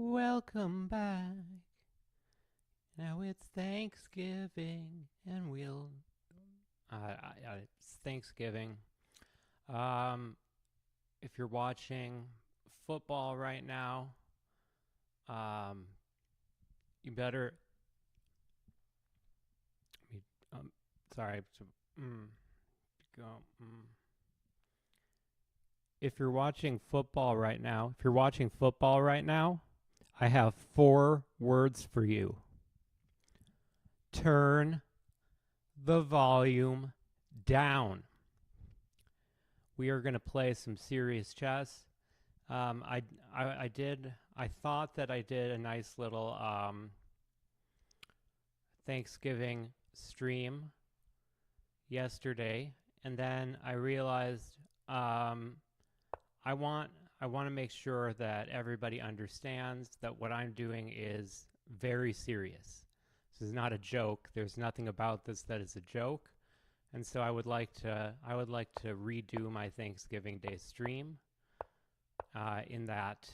Welcome back. Now it's Thanksgiving, and it's Thanksgiving. Um, if you're watching football right now, um, you better. Um, sorry. Go. If you're watching football right now, I have 4 words for you. Turn the volume down. We are going to play some serious chess. I thought that I did a nice little Thanksgiving stream yesterday, and then I realized I want to make sure that everybody understands that what I'm doing is very serious. This is not a joke. There's nothing about this that is a joke. And so I would like to redo my Thanksgiving Day stream in that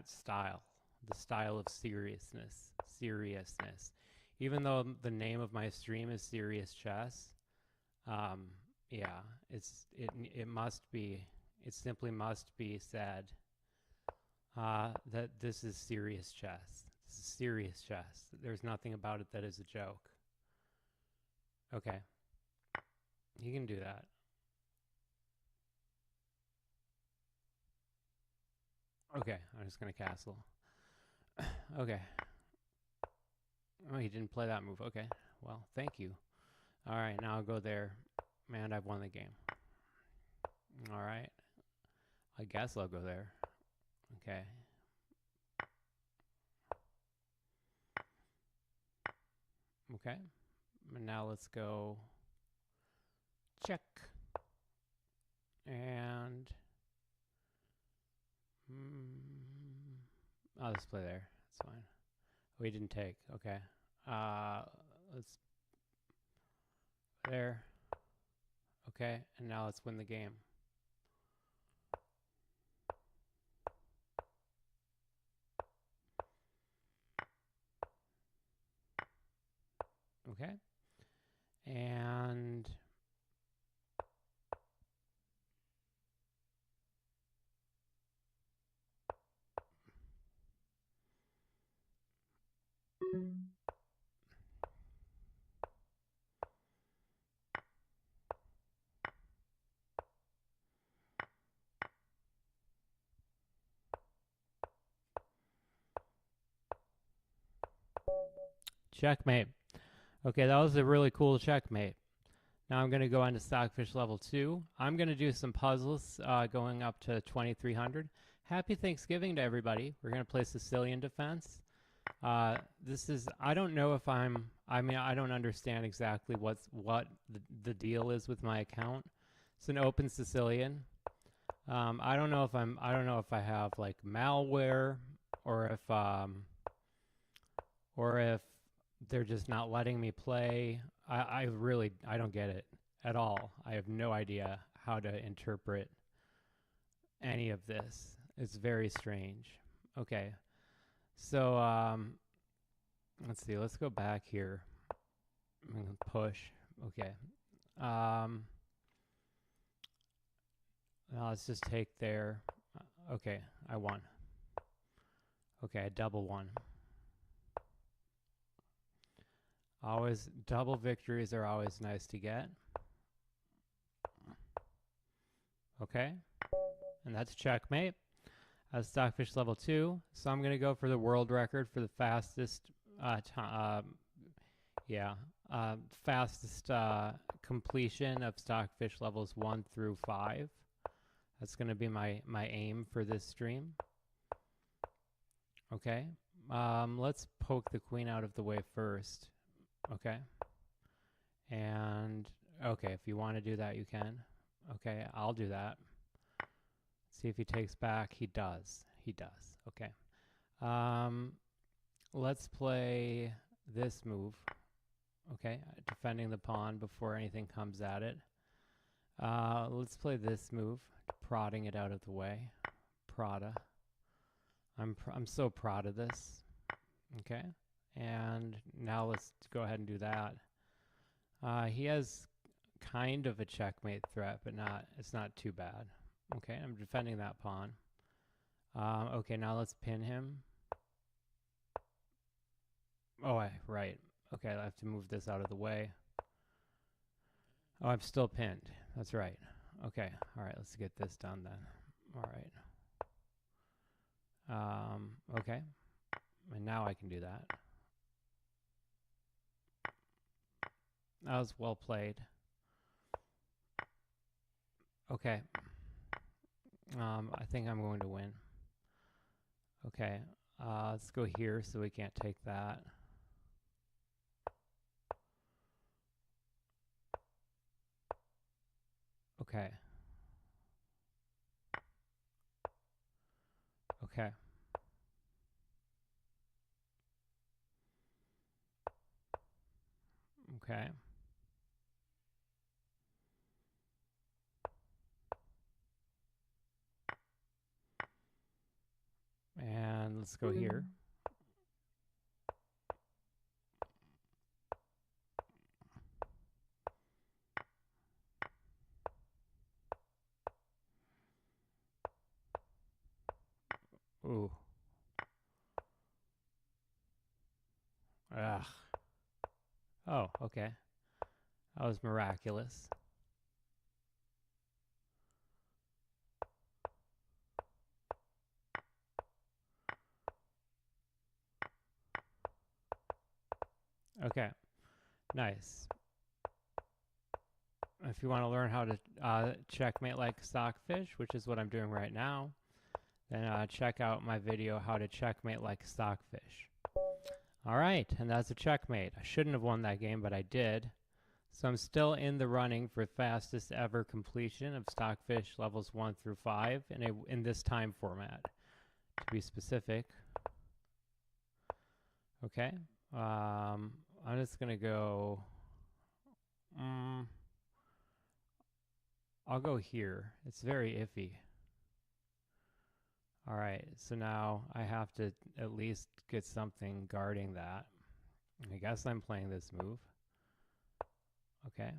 style, the style of seriousness. Even though the name of my stream is Serious Chess, yeah, it simply must be said that this is serious chess. This is serious chess. There's nothing about it that is a joke. Okay. You can do that. Okay, I'm just going to castle. Okay. Oh, he didn't play that move. Okay. Well, thank you. All right, now I'll go there. Man, I've won the game. All right. I guess I'll go there. Okay. Okay. And now let's go check. And I'll just play there. That's fine. We didn't take. Okay. Let's there. Okay, and now let's win the game. Okay. And checkmate. Okay, that was a really cool checkmate. Now I'm going to go on to Stockfish level 2. I'm going to do some puzzles going up to 2300. Happy Thanksgiving to everybody. We're going to play Sicilian Defense. This is, I don't know if I don't understand exactly what the deal is with my account. It's an open Sicilian. I don't know if I have like malware or if they're just not letting me play. I don't get it at all. I have no idea how to interpret any of this. It's very strange. Okay. So let's see. Let's go back here. I'm going to push. Okay. Now let's just take there. Okay, I won. Okay, I double won. Always double victories are always nice to get. Okay, and that's checkmate. That's Stockfish level 2. So I'm gonna go for the world record for the fastest fastest completion of Stockfish levels 1 through 5. That's gonna be my aim for this stream. Okay, let's poke the queen out of the way first. Okay. And okay, if you want to do that, you can. Okay, I'll do that. See if he takes back. He does. He does. Okay. Let's play this move. Okay, defending the pawn before anything comes at it. Let's play this move, prodding it out of the way. Prada. I'm so proud of this. Okay, and now let's go ahead and do that. He has kind of a checkmate threat, but it's not too bad. Okay, I'm defending that pawn. Okay, now let's pin him. Oh, right. Okay, I have to move this out of the way. Oh, I'm still pinned. That's right. Okay, all right, let's get this done then. All right. Okay, and now I can do that. That was well played. Okay. I think I'm going to win. Okay, let's go here so we can't take that. Okay. Okay. Okay. And let's go here. Ooh. Ugh. Oh, okay. That was miraculous. Okay. Nice. If you want to learn how to checkmate like Stockfish, which is what I'm doing right now, then check out my video, How to Checkmate Like Stockfish. All right, and that's a checkmate. I shouldn't have won that game, but I did. So I'm still in the running for fastest ever completion of Stockfish levels 1 through 5 in this time format, to be specific. Okay, I'm just going to go... I'll go here. It's very iffy. All right, so now I have to at least get something guarding that. I guess I'm playing this move. Okay.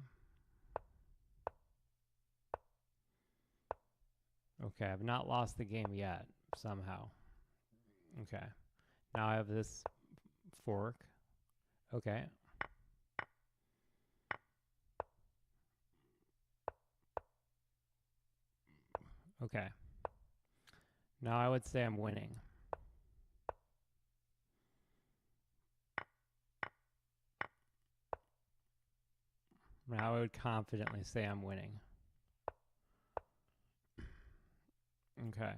Okay, I've not lost the game yet, somehow. Okay. Now I have this fork. Okay. Okay. Now I would say I'm winning. Now I would confidently say I'm winning. Okay.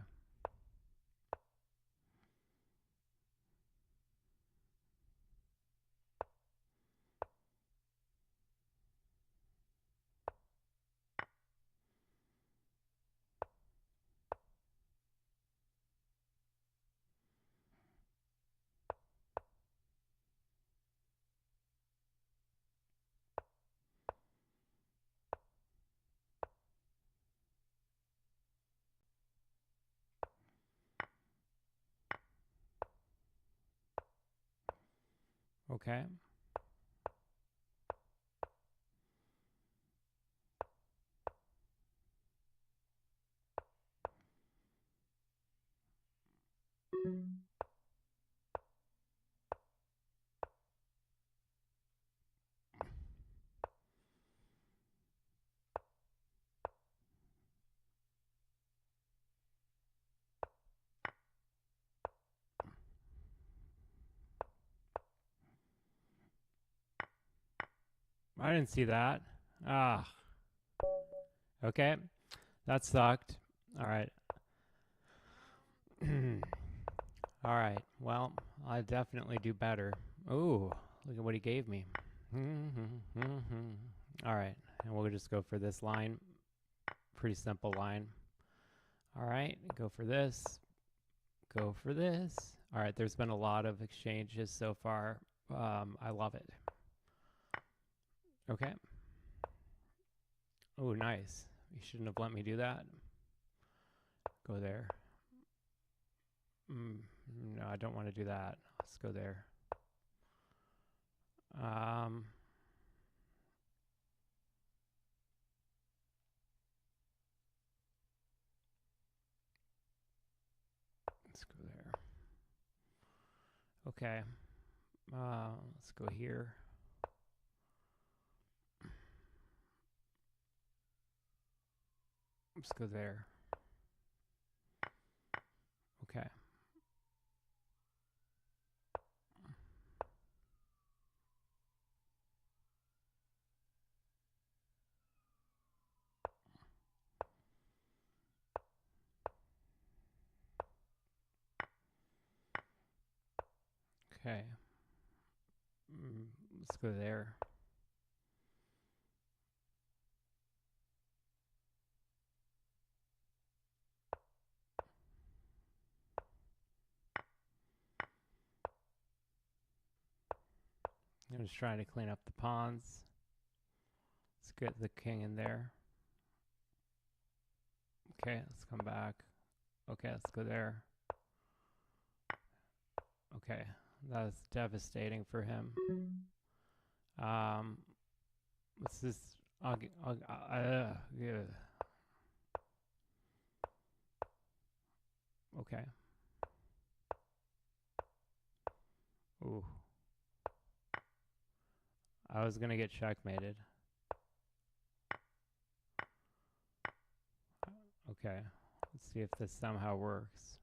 Okay. I didn't see that. Ah. Okay. That sucked. All right. All right. Well, I definitely do better. Ooh, look at what he gave me. All right. And we'll just go for this line. Pretty simple line. All right. Go for this. Go for this. All right. There's been a lot of exchanges so far. I love it. Okay. Oh, nice. You shouldn't have let me do that. Go there. No, I don't want to do that. Let's go there. Let's go there. Okay. Let's go here. Let's go there. Okay. Okay. Let's go there. I'm just trying to clean up the pawns. Let's get the king in there. Okay, let's come back. Okay, let's go there. Okay, that's devastating for him. What's this? Yeah. Okay. Ooh. I was gonna get checkmated. Okay. Let's see if this somehow works.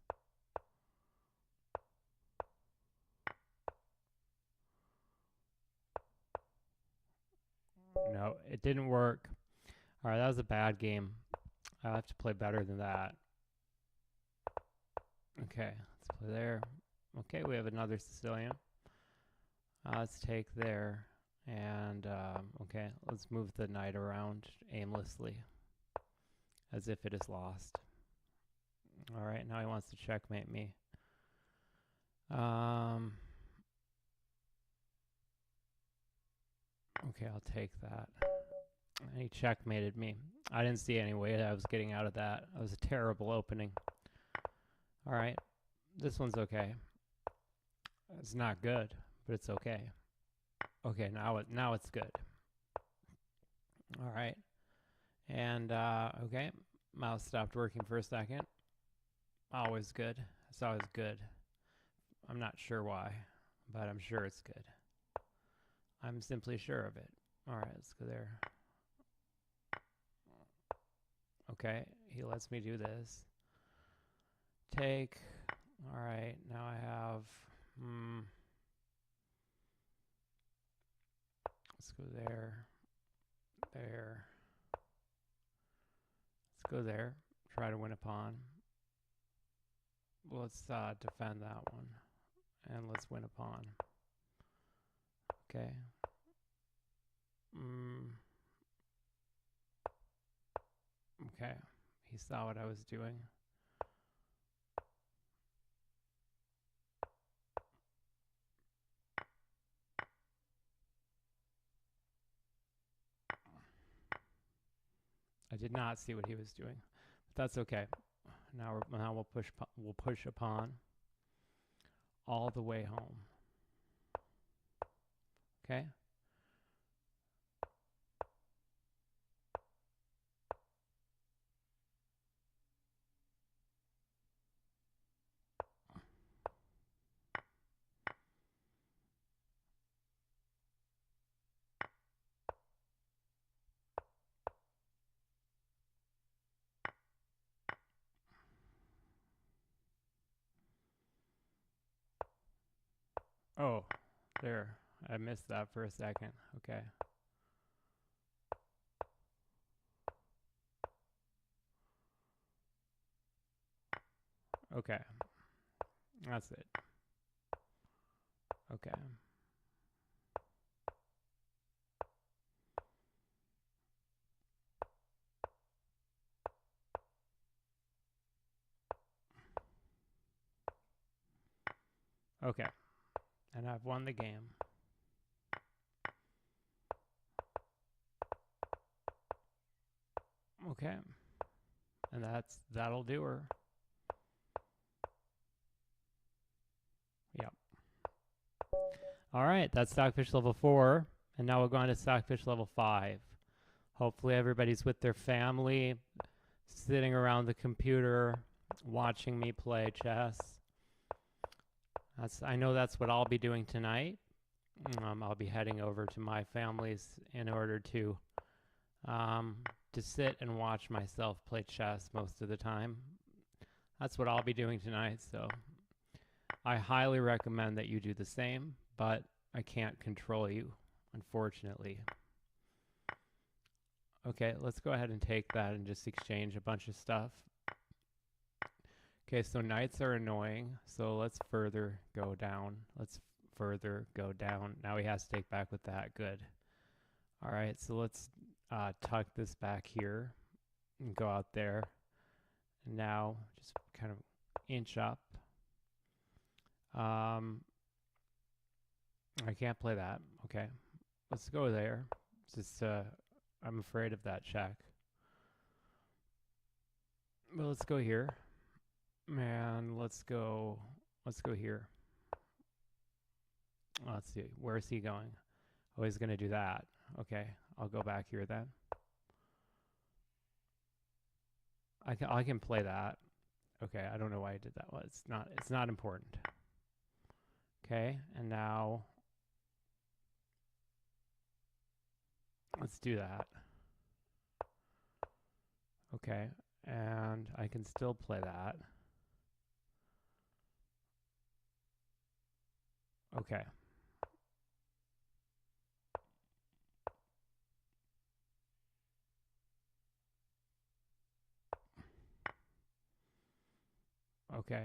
No, it didn't work. Alright, that was a bad game. I'll have to play better than that. Okay, let's play there. Okay, we have another Sicilian. Let's take there. And, okay, let's move the knight around aimlessly, as if it is lost. Alright, now he wants to checkmate me. Okay, I'll take that. And he checkmated me. I didn't see any way I was getting out of that. It was a terrible opening. Alright, this one's okay. It's not good, but it's okay. Okay, now it's good. Alright. And, okay, mouse stopped working for a second. Always good. It's always good. I'm not sure why, but I'm sure it's good. I'm simply sure of it. Alright, let's go there. Okay, he lets me do this. Take. Alright, now I have... Let's go there. There. Let's go there. Try to win a pawn. Let's defend that one. And let's win a pawn. Okay. Okay. He saw what I was doing. I did not see what he was doing, but that's okay. Now we'll push a pawn all the way home. Okay. Oh, there. I missed that for a second. Okay. Okay. That's it. Okay. Okay. And I've won the game. Okay. And that'll do her. All right, that's Stockfish level 4, and now we'll go on to Stockfish level 5. Hopefully everybody's with their family, sitting around the computer, watching me play chess. I know that's what I'll be doing tonight. I'll be heading over to my family's in order to sit and watch myself play chess most of the time. That's what I'll be doing tonight, so I highly recommend that you do the same, but I can't control you, unfortunately. Okay, let's go ahead and take that and just exchange a bunch of stuff. Okay, so knights are annoying, so let's further go down. Let's further go down. Now he has to take back with that. Good. All right, so let's tuck this back here and go out there. And now just kind of inch up. I can't play that. Okay, let's go there. Just I'm afraid of that check. But let's go here. Man, let's go here. Let's see. Where is he going? Oh, he's going to do that. Okay, I'll go back here then. I can play that. Okay, I don't know why I did that. Well, it's not important. Okay, and now let's do that. Okay, and I can still play that. Okay. Okay.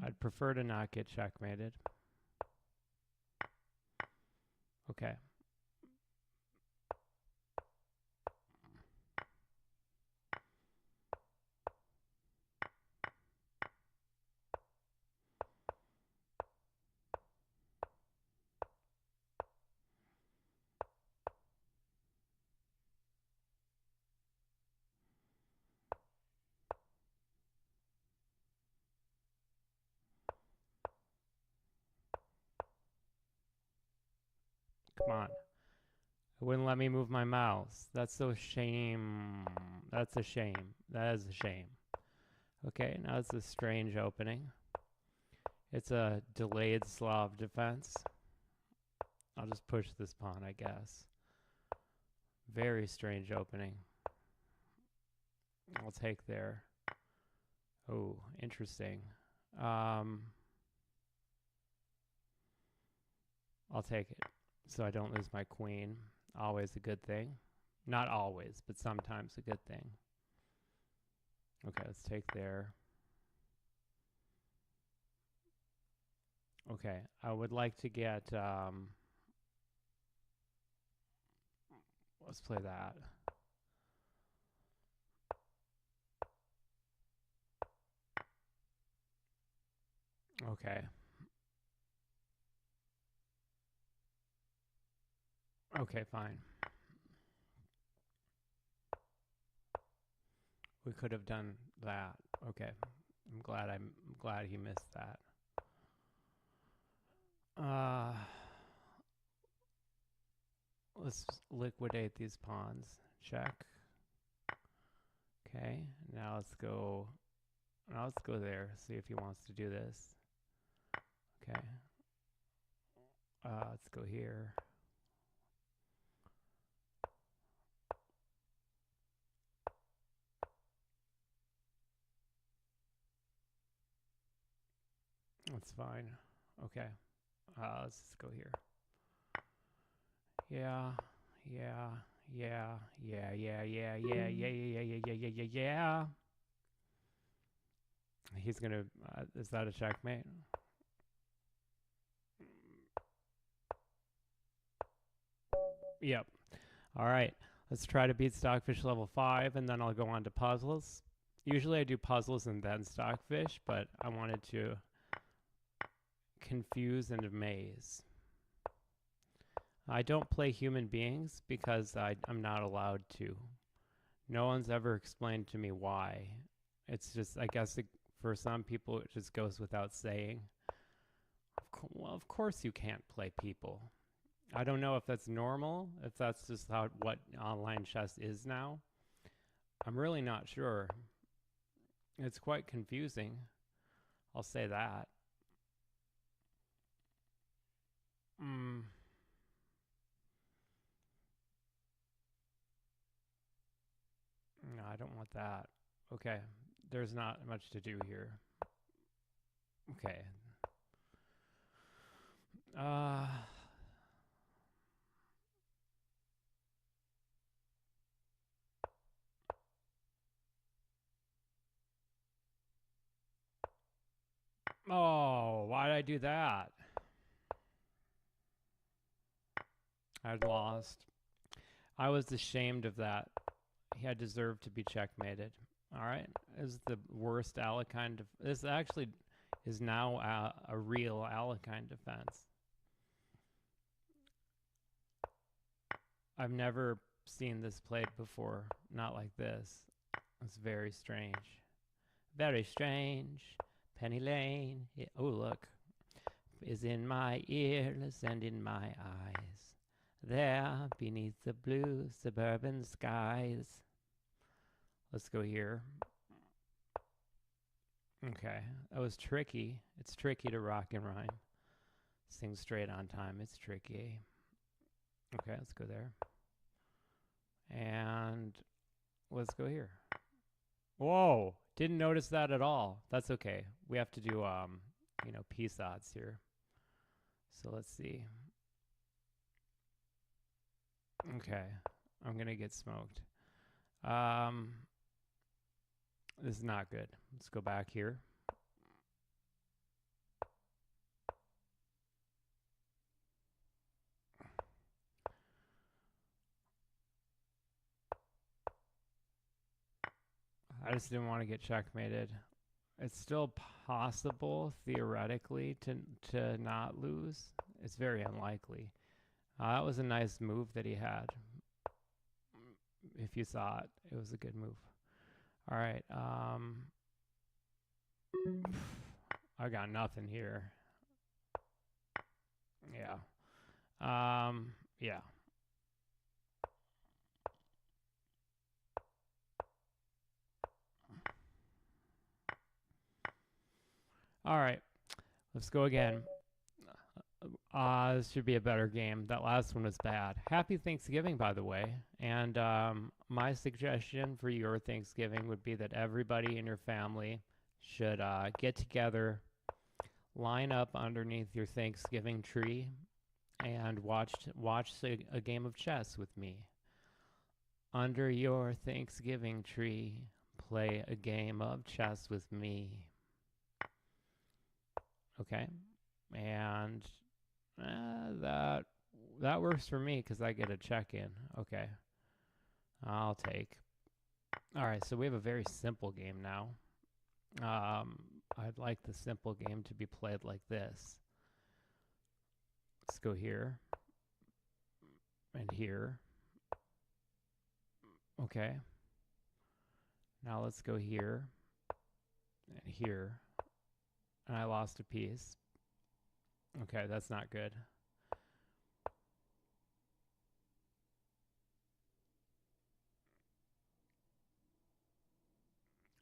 I'd prefer to not get checkmated. Okay. Come on. It wouldn't let me move my mouse. That's so shame. That's a shame. That is a shame. Okay, now it's a strange opening. It's a delayed Slav defense. I'll just push this pawn, I guess. Very strange opening. I'll take there. Oh, interesting. I'll take it. So I don't lose my queen. Always a good thing. Not always, but sometimes a good thing. Okay, let's take there. Okay, I would like to get, let's play that. Okay. Okay, fine. We could have done that. Okay. I'm glad he missed that. Let's liquidate these pawns. Check. Okay. Now let's go there. See if he wants to do this. Okay. Let's go here. That's fine. Okay. Let's just go here. Yeah. He's gonna, is that a checkmate? Yep. All right. Let's try to beat Stockfish level 5, and then I'll go on to puzzles. Usually I do puzzles and then Stockfish, but I wanted to confuse and amaze. I don't play human beings because I'm not allowed to. No one's ever explained to me why. It's just, I guess, For some people, it just goes without saying. Well, of course you can't play people. I don't know if that's normal, if that's just what online chess is now. I'm really not sure. It's quite confusing. I'll say that. No, I don't want that. Okay, there's not much to do here. Okay. Oh, why did I do that? I lost. I was ashamed of that. He had deserved to be checkmated. All right. This is the worst Alekhine. This actually is now a real Alekhine defense. I've never seen this played before. Not like this. It's very strange. Very strange. Penny Lane. Oh, look. Is in my ears and in my eyes. There beneath the blue suburban skies. Let's go here. Okay, that was tricky. It's tricky to rock and rhyme. Sing straight on time. It's tricky. Okay, let's go there. And let's go here. Whoa, didn't notice that at all. That's okay. We have to do, peace odds here. So let's see. Okay, I'm going to get smoked. This is not good. Let's go back here. I just didn't want to get checkmated. It's still possible, theoretically, to not lose. It's very unlikely. That was a nice move that he had. If you saw it, it was a good move. All right. I got nothing here. Yeah. Yeah. All right. Let's go again. This should be a better game. That last one was bad. Happy Thanksgiving, by the way. And my suggestion for your Thanksgiving would be that everybody in your family should get together, line up underneath your Thanksgiving tree, and watch a game of chess with me. Under your Thanksgiving tree, play a game of chess with me. Okay? And that works for me because I get a check-in. Okay. I'll take. All right, so we have a very simple game now. I'd like the simple game to be played like this. Let's go here. And here. Okay. Now let's go here. And here. And I lost a piece. Okay, that's not good.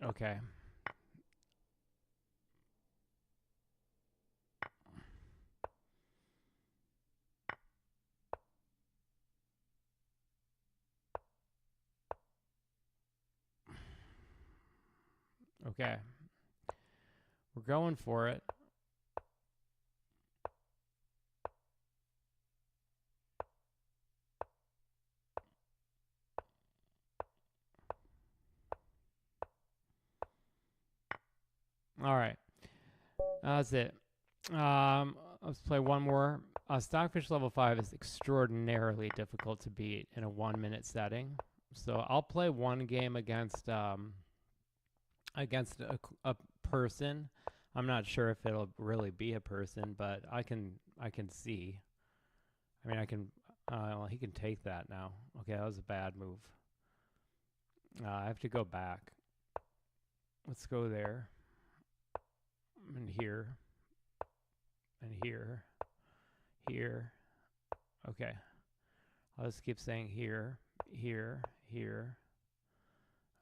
Okay. Okay. We're going for it. All right. That's it. Let's play one more. Stockfish level 5 is extraordinarily difficult to beat in a 1-minute setting. So I'll play one game against a person. I'm not sure if it'll really be a person, but I can see. I mean, I can. Well, he can take that now. Okay, that was a bad move. I have to go back. Let's go there. and here, and here, here. Okay. I'll just keep saying here, here, here.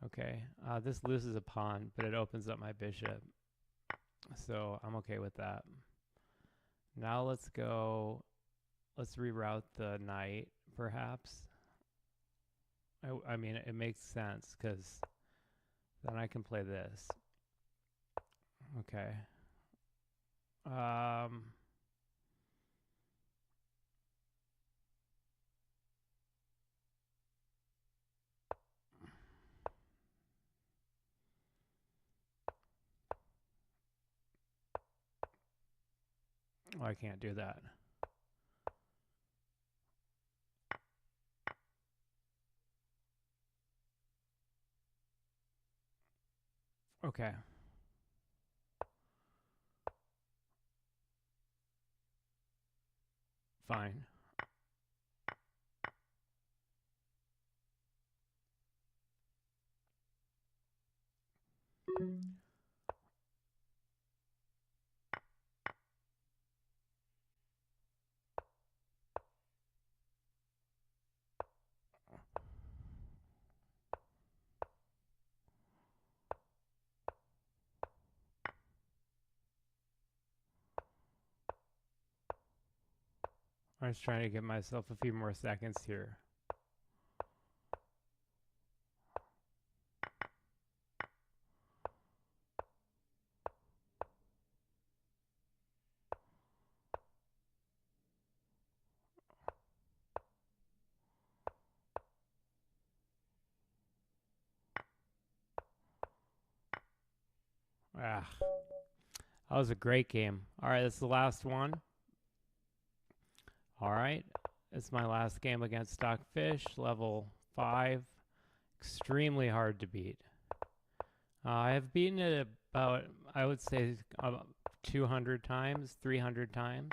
Okay. This loses a pawn, but it opens up my bishop. So I'm okay with that. Now let's go, let's reroute the knight, perhaps. I mean, it makes sense, because then I can play this. Okay. Oh, I can't do that. Okay. Fine. I was trying to give myself a few more seconds here. Ah, that was a great game. All right, that's the last one. All right, it's my last game against Stockfish, level 5. Extremely hard to beat. I have beaten it about, I would say, 200 times, 300 times.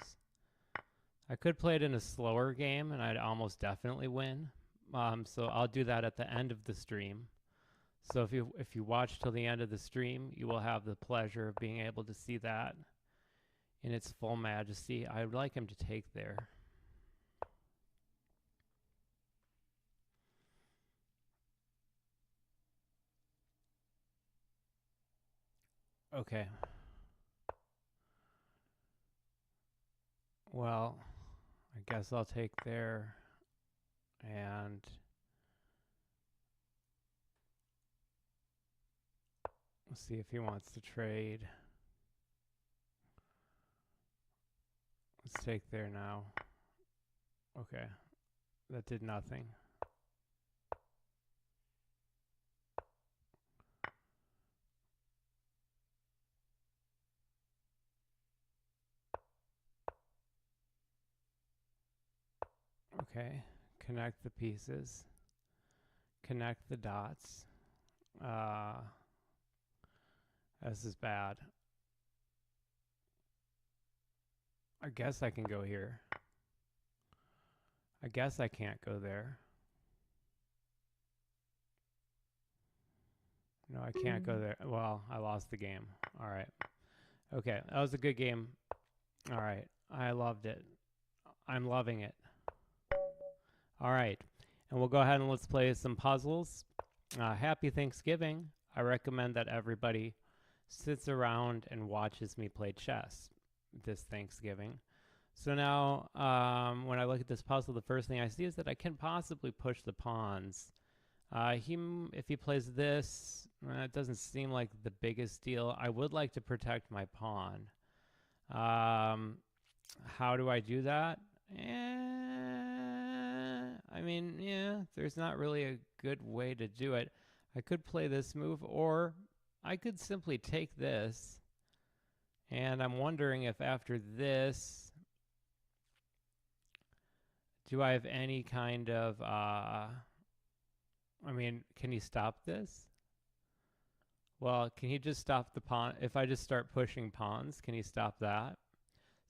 I could play it in a slower game, and I'd almost definitely win. So I'll do that at the end of the stream. So if you watch till the end of the stream, you will have the pleasure of being able to see that in its full majesty. I would like him to take there. Okay. Well, I guess I'll take there, and we'll see if he wants to trade. Let's take there now. Okay. That did nothing. Okay. Connect the pieces. Connect the dots. This is bad. I guess I can go here. I guess I can't go there. No, I can't go there. Well, I lost the game. All right. Okay, that was a good game. All right. I loved it. I'm loving it. All right. And we'll go ahead and let's play some puzzles. Happy Thanksgiving. I recommend that everybody sits around and watches me play chess this Thanksgiving. So now, when I look at this puzzle, the first thing I see is that I can possibly push the pawns. If he plays this, it doesn't seem like the biggest deal. I would like to protect my pawn. How do I do that? I mean, yeah, there's not really a good way to do it. I could play this move, or I could simply take this. And I'm wondering if after this, do I have any kind of, I mean, can he stop this? Well, can he just stop the pawn? If I just start pushing pawns, can he stop that?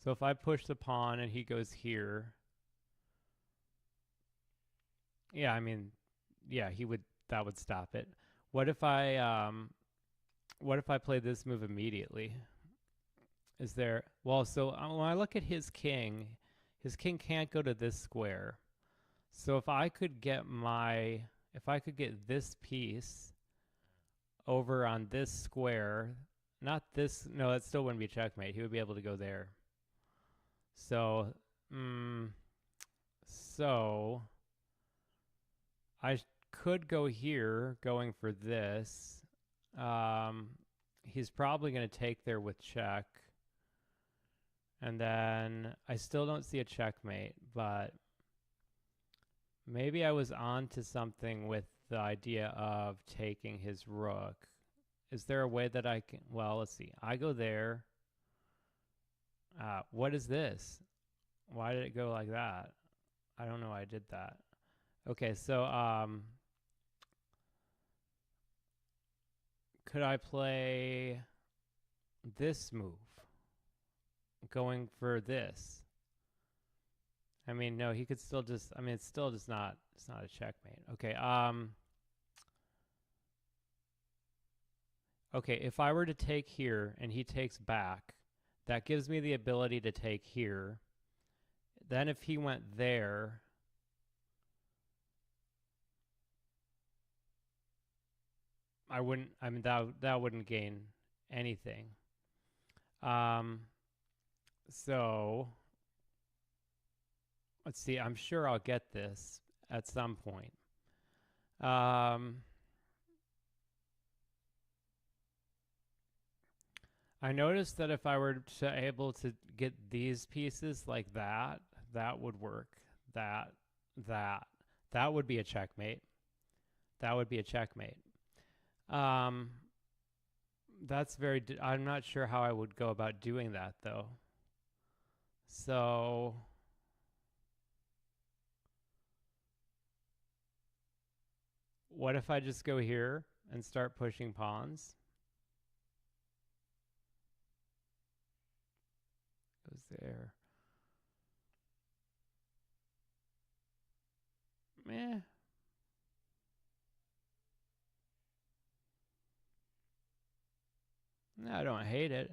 So if I push the pawn and he goes here, yeah, I mean, yeah, that would stop it. What if I play this move immediately? Is there? Well, so when I look at his king can't go to this square. So if I could get this piece over on this square, not this, no, that still wouldn't be checkmate. He would be able to go there. So, so I could go here, going for this. He's probably going to take there with check. And then I still don't see a checkmate, but maybe I was on to something with the idea of taking his rook. Is there a way that I can, well, let's see. I go there. What is this? Why did it go like that? I don't know why I did that. Okay, so could I play this move? Going for this. I mean, no, he could still just, I mean, it's still just not, it's not a checkmate. Okay, okay, if I were to take here and he takes back, that gives me the ability to take here. Then if he went there, I mean, that wouldn't gain anything. So let's see, I'm sure I'll get this at some point. I noticed that if I were able to get these pieces like that, that would work. That would be a checkmate. That would be a checkmate. That's very, I'm not sure how I would go about doing that though. So what if I just go here and start pushing pawns? Goes there. Meh. No, I don't hate it.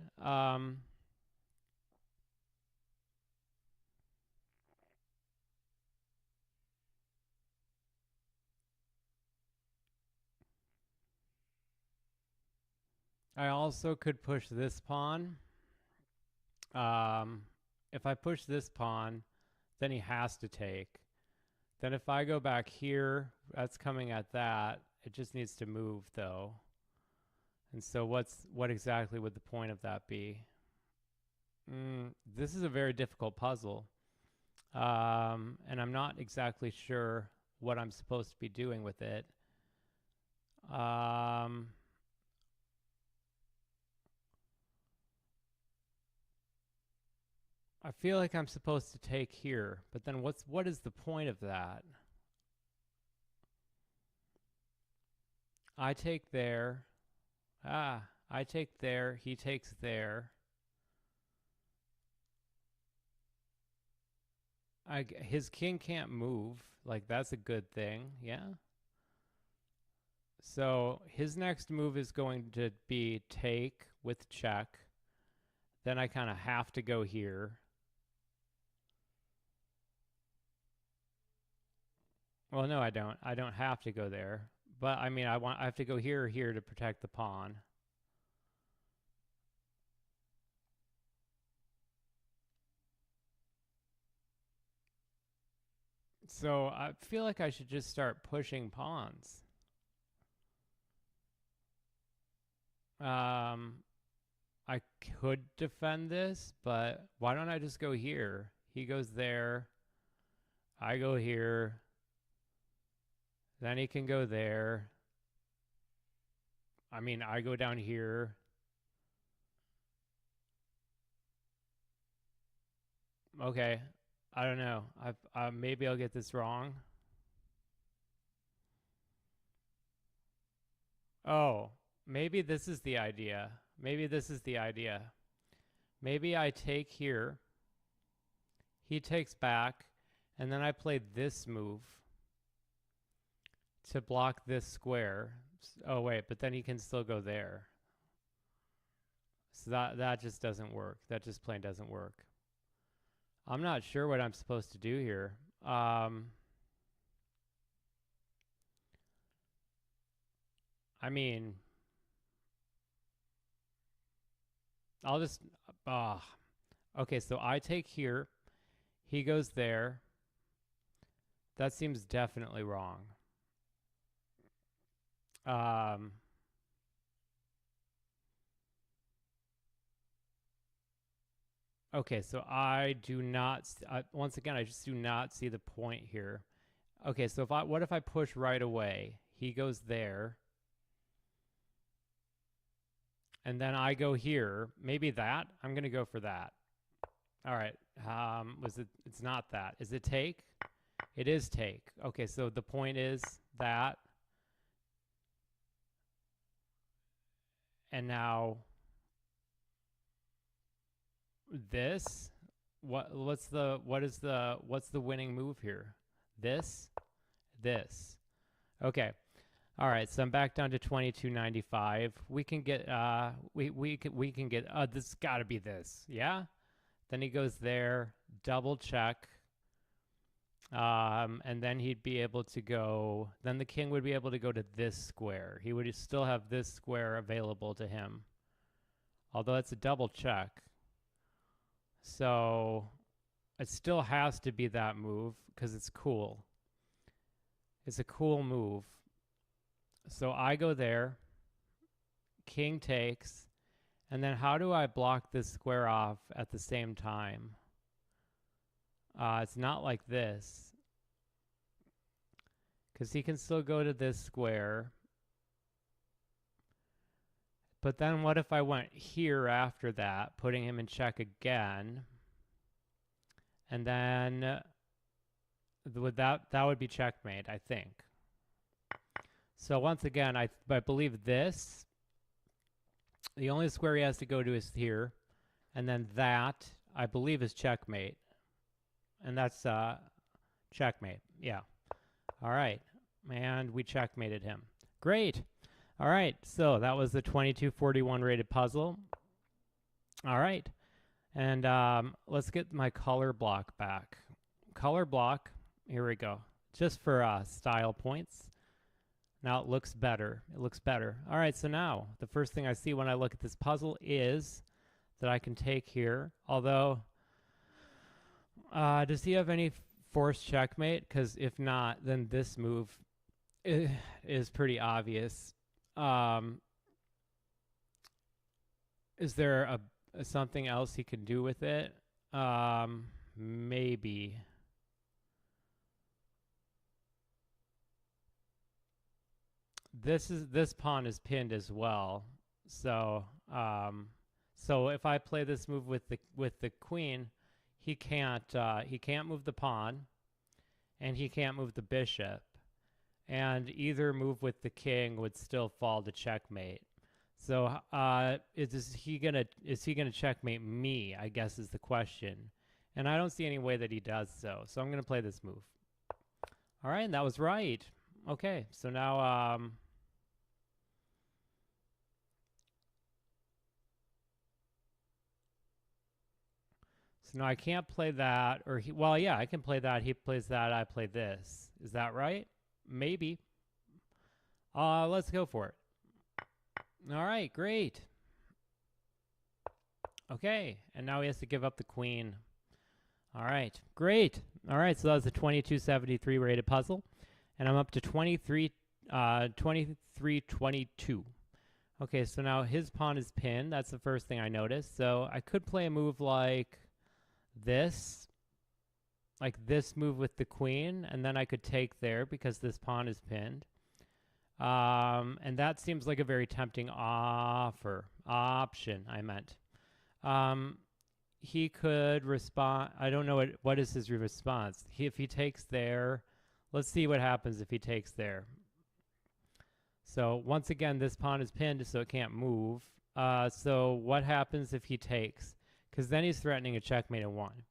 I also could push this pawn. If I push this pawn, then he has to take. Then if I go back here, that's coming at that. It just needs to move though. And so what exactly would the point of that be? This is a very difficult puzzle. And I'm not exactly sure what I'm supposed to be doing with it. I feel like I'm supposed to take here, but then what is the point of that? I take there. I take there, he takes there. His king can't move. Like, that's a good thing, yeah? So his next move is going to be take with check. Then I kind of have to go here. Well, no, I don't. I don't have to go there. But I mean, I have to go here or here to protect the pawn. So I feel like I should just start pushing pawns. I could defend this, but why don't I just go here? He goes there. I go here. Then he can go there. I mean, I go down here. Okay. I don't know. Maybe I'll get this wrong. Oh, maybe this is the idea. Maybe this is the idea. Maybe I take here. He takes back. And then I play this move to block this square. Oh, wait, but then he can still go there. So that just doesn't work. That just plain doesn't work. I'm not sure what I'm supposed to do here. I mean, I'll just, okay, so I take here, he goes there. That seems definitely wrong. Okay, so I do not, once again, I just do not see the point here. Okay, so what if I push right away? He goes there. And then I go here. Maybe that? I'm going to go for that. All right. It's not that. Is it take? It is take. Okay, so the point is that. And now this. What's the winning move here? This. Okay. All right, so I'm back down to 2295. We can get we can get this got to be this. Yeah? Then he goes there, double check. And then he'd be able to go, then the king would be able to go to this square. He would still have this square available to him. Although it's a double check. So it still has to be that move because it's cool. It's a cool move. So I go there, king takes, and then how do I block this square off at the same time? It's not like this, because he can still go to this square. But then what if I went here after that, putting him in check again? And then that would be checkmate, I think. So once again, I believe this, the only square he has to go to is here. And then that, I believe, is checkmate. And that's checkmate. Yeah. All right. And we checkmated him. Great. All right. So that was the 2241 rated puzzle. All right. And let's get my color block back. Color block. Here we go. Just for style points. Now it looks better. It looks better. All right, so now the first thing I see when I look at this puzzle is that I can take here. Although, does he have any forced checkmate? Because if not, then this move is pretty obvious. Is there something else he can do with it? Maybe. This pawn is pinned as well. So so if I play this move with the queen, he can't move the pawn, and he can't move the bishop, and either move with the king would still fall to checkmate. So is he gonna checkmate me, I guess, is the question. And I don't see any way that he does so. So I'm gonna play this move. All right, and that was right. Okay, so now so now I can't play that, or well, yeah, I can play that. He plays that. I play this. Is that right? Maybe. Let's go for it. All right, great. Okay, and now he has to give up the queen. All right, great. All right, so that was the 2273 rated puzzle, and I'm up to 2322. Okay, so now his pawn is pinned. That's the first thing I noticed. So I could play a move like this move with the queen, and then I could take there because this pawn is pinned. And that seems like a very tempting option, I meant. He could respond. I don't know what is his response. If he takes there, let's see what happens if he takes there. So once again, this pawn is pinned, so it can't move. So what happens if he takes? Because then he's threatening a checkmate in one.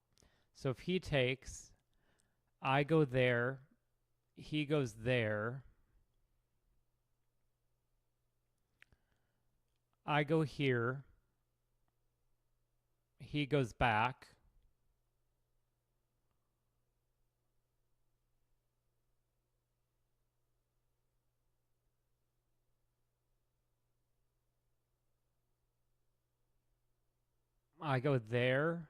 So if he takes, I go there, he goes there, I go here, he goes back. I go there.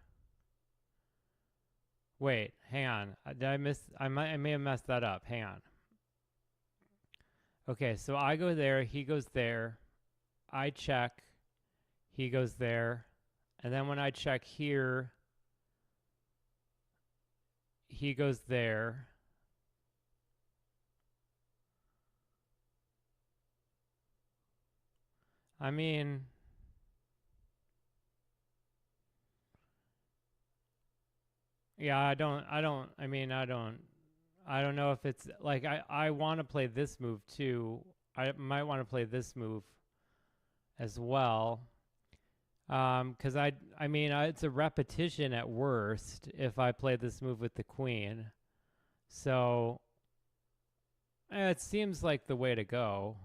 Wait, hang on. Did I miss? I may have messed that up. Hang on. Okay, so I go there, he goes there. I check, he goes there. And then when I check here, he goes there. I mean, yeah, I don't know if it's like I want to play this move too. I might want to play this move as well. Because I mean, it's a repetition at worst if I play this move with the queen. So it seems like the way to go.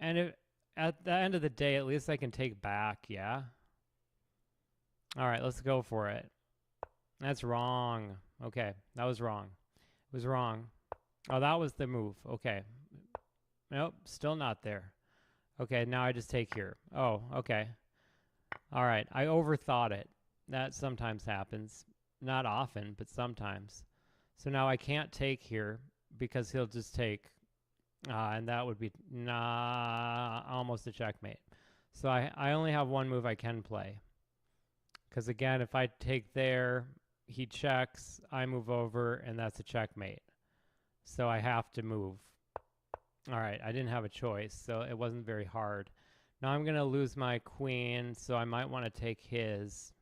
And at the end of the day, at least I can take back, yeah? All right, let's go for it. That's wrong. Okay, that was wrong. It was wrong. Oh, that was the move. Okay. Nope, still not there. Okay, now I just take here. Oh, okay. All right, I overthought it. That sometimes happens. Not often, but sometimes. So now I can't take here because he'll just take, and that would be almost a checkmate. So I only have one move I can play. Because again, if I take there, he checks, I move over, and that's a checkmate. So I have to move. All right, I didn't have a choice, so it wasn't very hard. Now I'm going to lose my queen, so I might want to take his.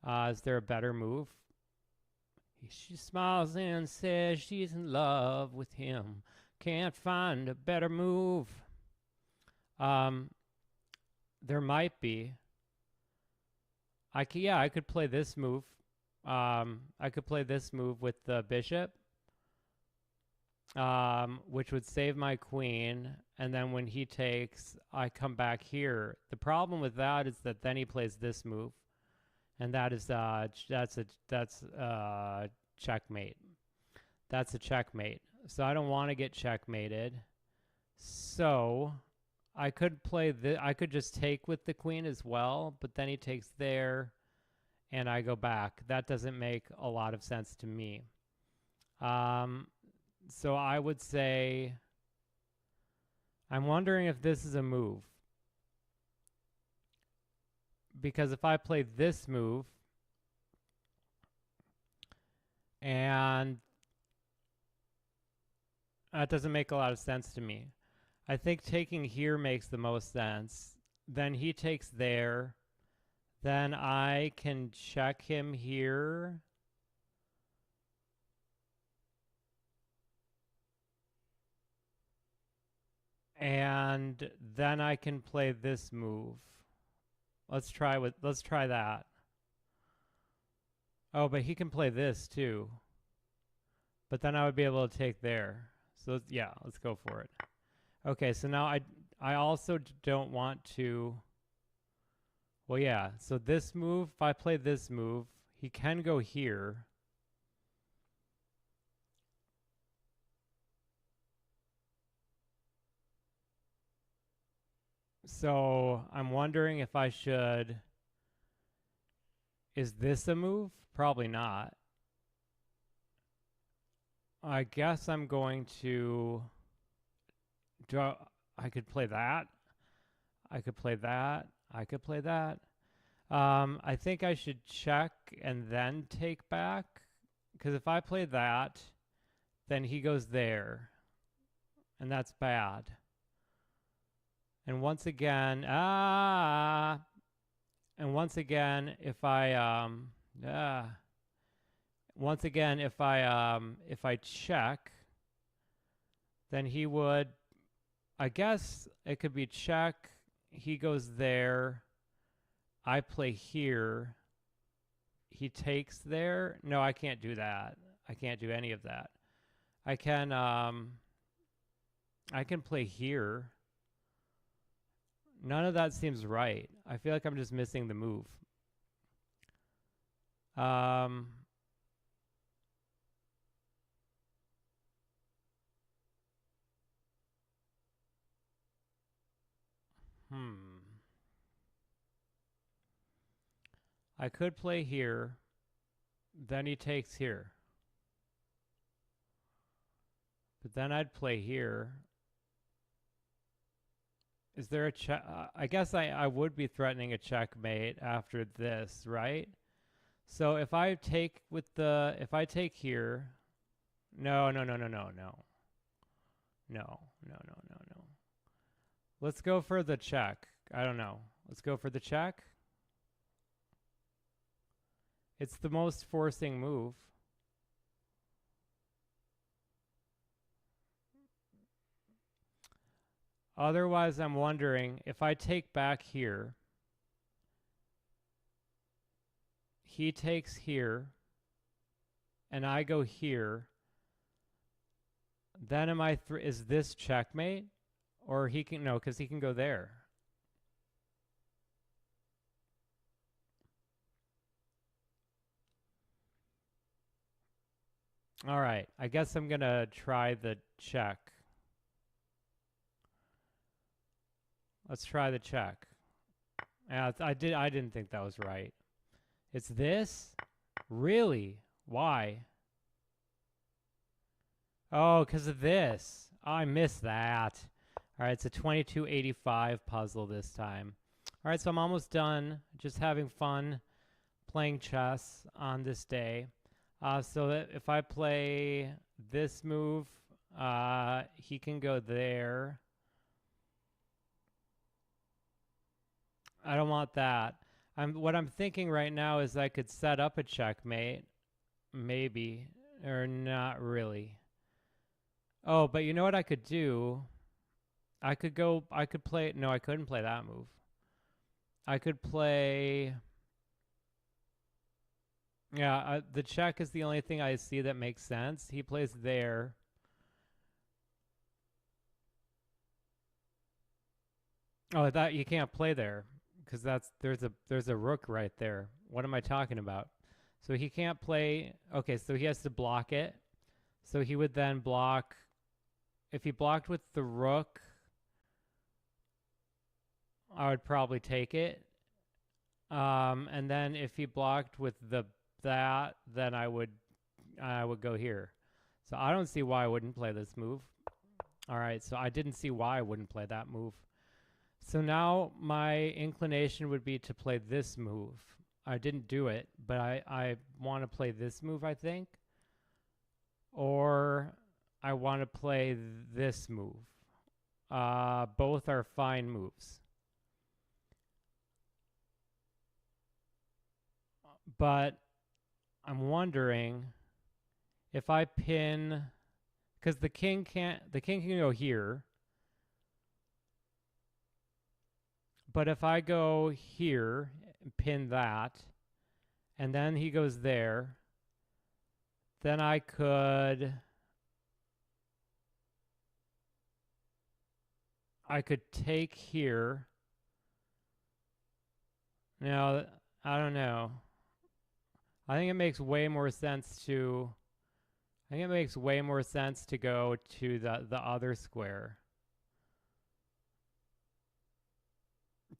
Is there a better move? She smiles and says she's in love with him. Can't find a better move. There might be. I could play this move. I could play this move with the bishop, which would save my queen. And then when he takes, I come back here. The problem with that is that then he plays this move, and that is that's checkmate. That's a checkmate. So I don't want to get checkmated. So I could play I could just take with the queen as well, but then he takes there and I go back. That doesn't make a lot of sense to me. So I would say, I'm wondering if this is a move. Because if I play this move, and that doesn't make a lot of sense to me. I think taking here makes the most sense. Then he takes there. Then I can check him here. And then I can play this move. Let's try that. Oh, but he can play this too. But then I would be able to take there. So yeah, let's go for it. Okay, so now I also don't want to. Well, yeah, so this move, if I play this move, he can go here. So I'm wondering if I should. Is this a move? Probably not. I guess I'm going to. I could play that. I could play that. I could play that. I think I should check and then take back. Because if I play that, then he goes there. And that's bad. And once again, and once again, if I check, then he would, I guess it could be check, he goes there, I play here, he takes there. No, I can't do that. I can't do any of that. I can play here. None of that seems right. I feel like I'm just missing the move. Um, I could play here. Then he takes here. But then I'd play here. Is there a check? I guess I would be threatening a checkmate after this, right? So if I take with the, if I take here, no. Let's go for the check. I don't know. Let's go for the check. It's the most forcing move. Otherwise, I'm wondering if I take back here, he takes here, and I go here, then am I, is this checkmate? Or he can, no, because he can go there. All right, I guess I'm going to try the check. Let's try the check. I didn't think that was right. It's this? Really? Why? Oh, because of this. Oh, I missed that. All right, it's a 2285 puzzle this time. All right, so I'm almost done. Just having fun playing chess on this day. So that if I play this move, he can go there. I don't want that. What I'm thinking right now is I could set up a checkmate, maybe, or not really. Oh, but you know what I could do? I could play, no, I couldn't play that move. I could play, yeah, the check is the only thing I see that makes sense. He plays there. Oh, that you can't play there because there's a rook right there. What am I talking about? So he can't play. Okay, so he has to block it. So he would then block. If he blocked with the rook, I would probably take it. And then if he blocked with that, then I would go here. So I don't see why I wouldn't play this move. All right, so I didn't see why I wouldn't play that move. So now my inclination would be to play this move. I didn't do it, but I want to play this move, I think. Or I want to play this move. Both are fine moves. But I'm wondering if I pin, because the king can go here. But if I go here and pin that, and then he goes there, then I could take here. Now, I don't know. I think it makes way more sense to go to the other square.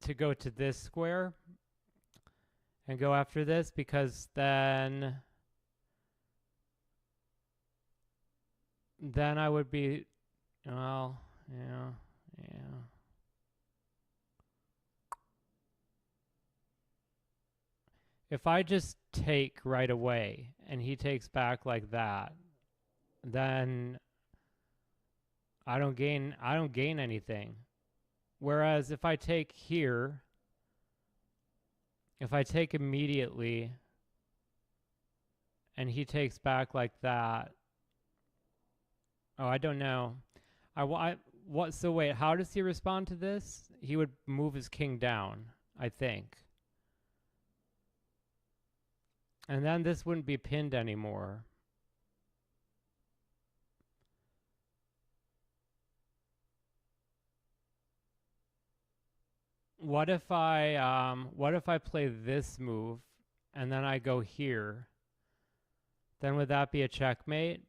To go to this square and go after this, because then I would be, well, yeah. If I just take right away and he takes back like that, then I don't gain anything. Whereas if I take here, if I take immediately and he takes back like that, oh, I don't know. So wait, how does he respond to this? He would move his king down, I think. And then this wouldn't be pinned anymore. what if I play this move and then I go here? Then would that be a checkmate?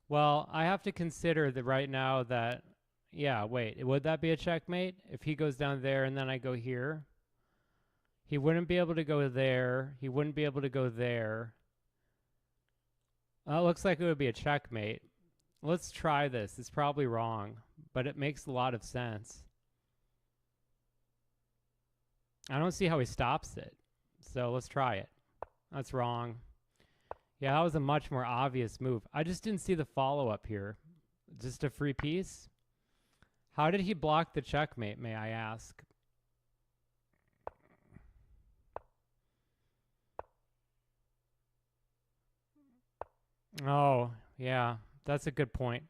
Well, I have to consider that right now that, yeah, wait, would that be a checkmate? If he goes down there and then I go here? He wouldn't be able to go there. He wouldn't be able to go there. It looks like it would be a checkmate. Let's try this. It's probably wrong, but it makes a lot of sense. I don't see how he stops it. So let's try it. That's wrong. Yeah, that was a much more obvious move. I just didn't see the follow-up here. Just a free piece? How did he block the checkmate, may I ask? Oh, yeah, that's a good point.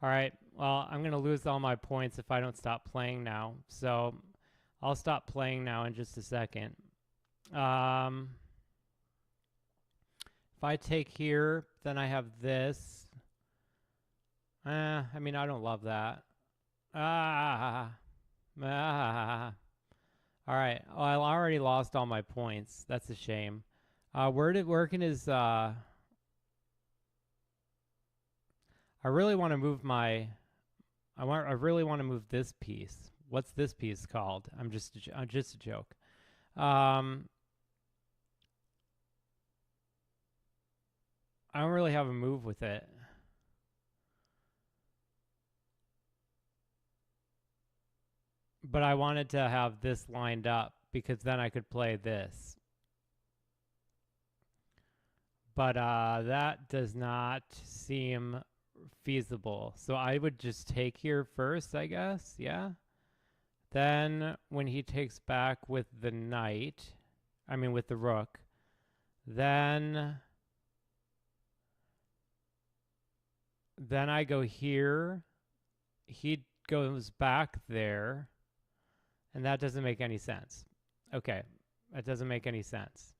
All right, well, I'm going to lose all my points if I don't stop playing now. So I'll stop playing now in just a second. If I take here, then I have this. I mean, I don't love that. All right. Well, I already lost all my points. That's a shame. Where can his... I really want to move my... I really want to move this piece. What's this piece called? I'm just a joke. I don't really have a move with it. But I wanted to have this lined up because then I could play this. But that does not seem feasible. So I would just take here first, I guess. Yeah. Then when he takes back with the knight, I mean with the rook, then I go here. He goes back there. And that doesn't make any sense. Okay, that doesn't make any sense.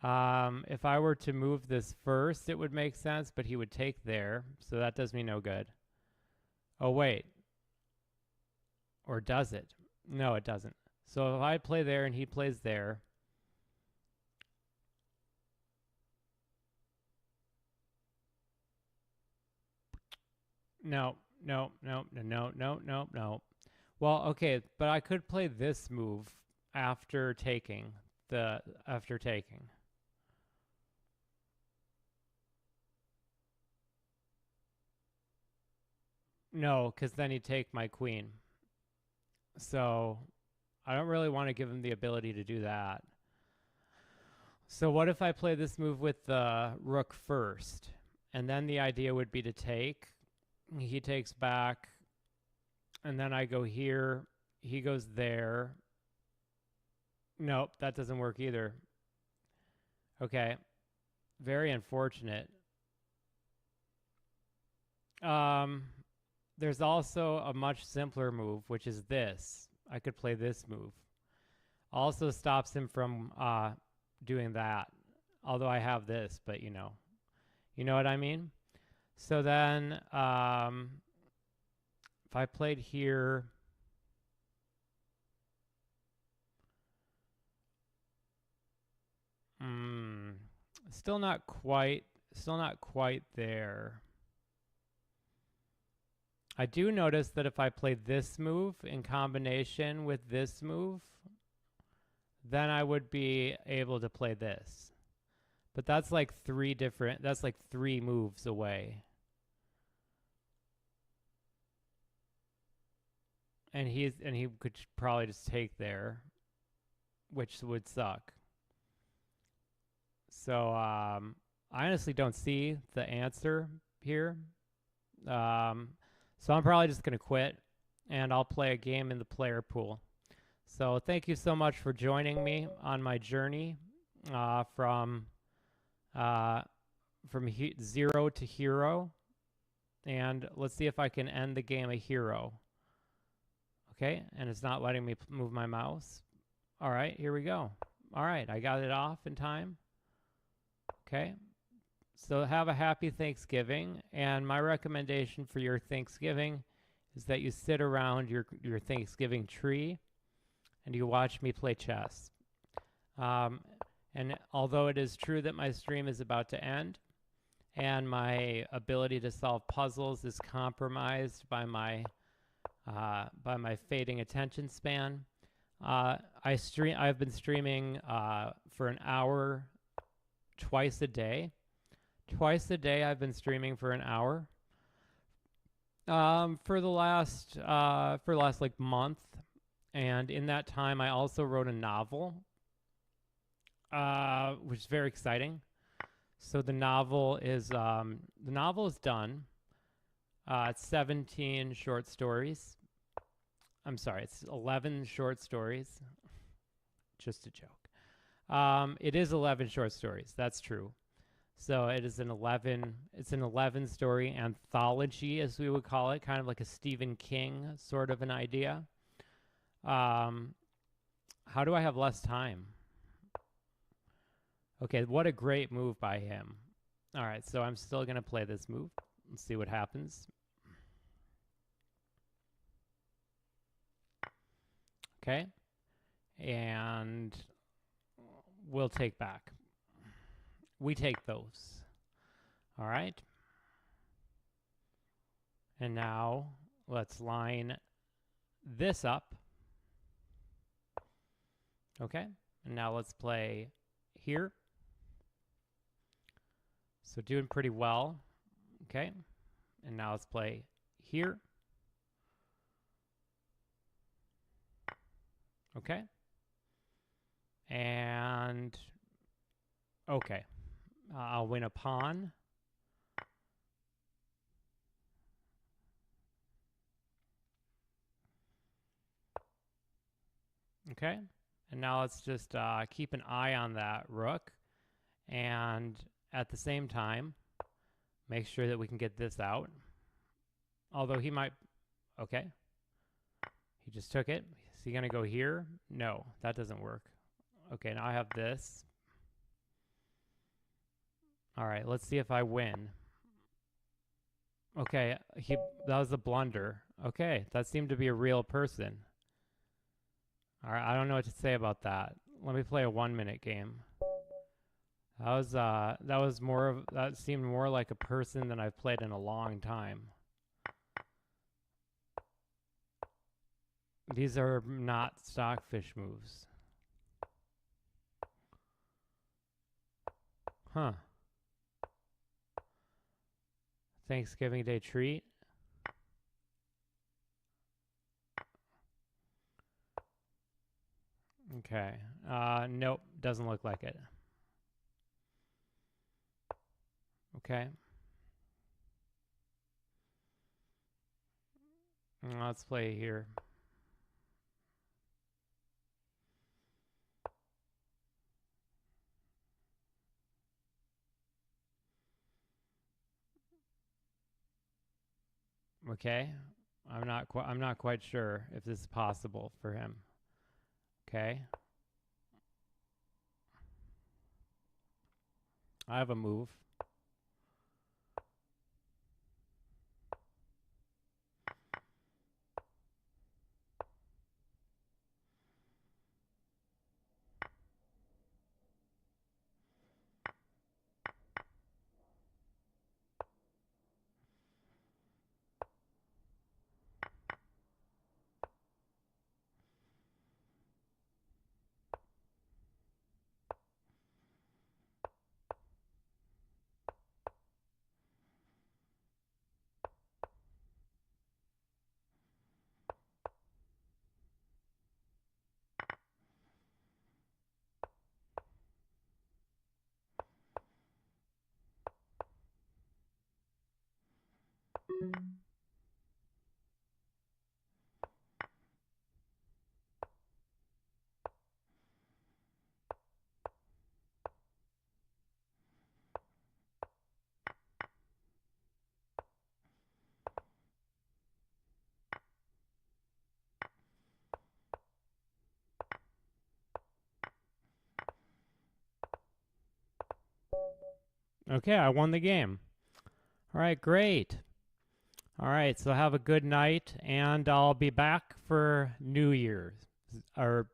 If I were to move this first, it would make sense, but he would take there, so that does me no good. Oh, wait. Or does it? No, it doesn't. So if I play there and he plays there, no. Well, okay, but I could play this move after taking. No, because then he'd take my queen. So I don't really want to give him the ability to do that. So what if I play this move with the rook first? And then the idea would be to take. He takes back. And then I go here. He goes there. Nope, that doesn't work either. Okay. Very unfortunate. There's also a much simpler move, which is this. I could play this move. Also stops him from doing that. Although I have this, but you know what I mean? So then if I played here, still not quite there. I do notice that if I play this move in combination with this move, then I would be able to play this. But that's like three moves away. And he could probably just take there, which would suck. So I honestly don't see the answer here. So I'm probably just going to quit, and I'll play a game in the player pool. So thank you so much for joining me on my journey from zero to hero. And let's see if I can end the game a hero. Okay, and it's not letting me move my mouse. All right, here we go. All right, I got it off in time. Okay. So have a happy Thanksgiving, and my recommendation for your Thanksgiving is that you sit around your Thanksgiving tree and you watch me play chess. And although it is true that my stream is about to end and my ability to solve puzzles is compromised by my fading attention span, I've been streaming for an hour twice a day. Twice a day I've been streaming for an hour. For the last like month, and in that time I also wrote a novel, which is very exciting. So the novel is done. It's 17 short stories. I'm sorry, it's 11 short stories. Just a joke. It is 11 short stories. That's true. So it is an 11 story anthology, as we would call it, kind of like a Stephen King sort of an idea. How do I have less time? Okay, what a great move by him. All right, so I'm still going to play this move. Let's see what happens. Okay, and we'll take back. We take those. All right. And now let's line this up. Okay. And now let's play here. So doing pretty well. Okay. And now let's play here. Okay. And okay. I'll win a pawn. Okay. And now let's just keep an eye on that rook. And at the same time, make sure that we can get this out. Although he might... Okay. He just took it. Is he going to go here? No, that doesn't work. Okay, now I have this. All right, let's see if I win. Okay, that was a blunder. Okay, that seemed to be a real person. All right, I don't know what to say about that. Let me play a 1-minute game. That seemed more like a person than I've played in a long time. These are not Stockfish moves. Huh. Thanksgiving Day treat. Okay. Nope, doesn't look like it. Okay. Let's play here. Okay. I'm not quite sure if this is possible for him. Okay. I have a move. Okay, I won the game. All right, great. All right, so have a good night, and I'll be back for New Year's, or